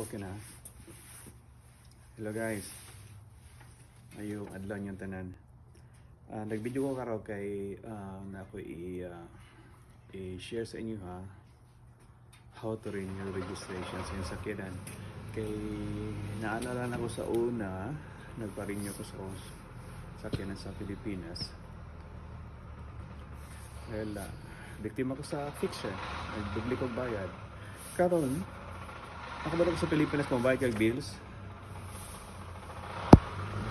Okay na. Hello guys. Ayong adlaw niyong tanan. Nag-video ko karon kay na ako i-share sa inyo how to renew registration sa inyong sakyanan. Kay naalala na ko sa una, nagpa-renew ko sa sakyanan sa Pilipinas. Well, biktima ko sa fixer. Nagdubli kong bayad. Karon ako ba sa Pilipinas mabayad kag bills?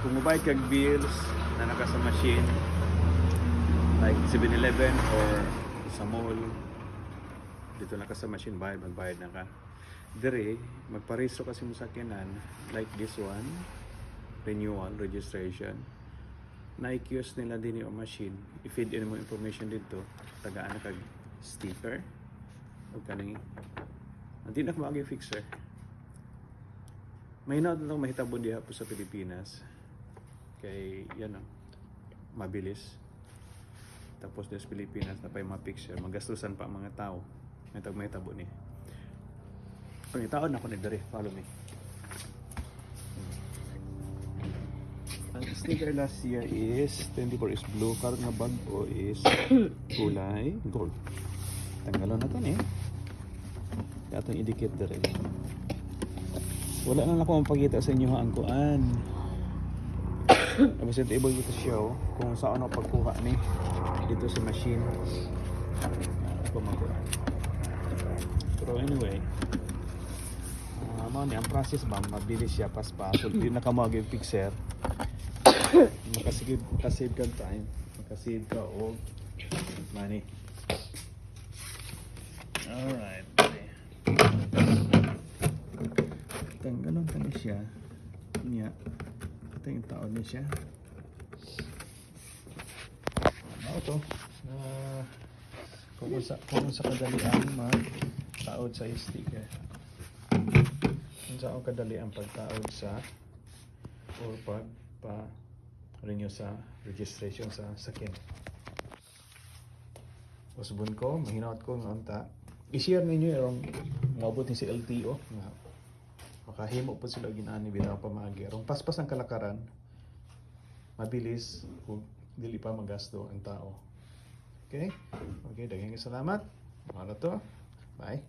Kung mabayad kag bills na naka sa machine like 7-Eleven or sa mall, dito naka sa machine magbayad na ka. Dire magparehistro kasi mo sakyanan like this one, renewal registration. Na-i-kiosk nila din yung machine. I-feed in mo information dito, tagaan na kag sticker o kaning hindi na kumagi fixer. May na lang mahitabo diha po sa Pilipinas. Kay yan mabilis. Tapos sa Pilipinas na pa yung mga fixer, magastusan pa ang mga tao. May tabo ni. Pangitaon ako ni dire, follow me. Ang sticker last year is 24 is blue, karon nga bago is kulay gold. Tanggalon na to ni. Atong i-dikit dire. Wala na ako mapakita sa inyo ang kuan. Tapos ito able to show kung saan ako pagkuha ni dito sa machine. Ako magkuhan. Pero anyway, ang process ba mabilis siya paspas. So di na ka mag-fixer. Makasave ka time, makasave ka og money. Alright. Tanggalon tani siya niya ito yung taon niya siya to kung sa kadalian mag-taod sa sticker, kung sa kadalian pagtaod sa or renew sa registration sa sakyan. Usbon ko mahinawat ko ng unta i-share ninyo yung mabot ni si LTO makahimo po sila ginani bitaw pamagi aron paspas ang kalakaran, mabilis kung dili pa magasto ang tao. Okay, daghang salamat. Ano to? Bye.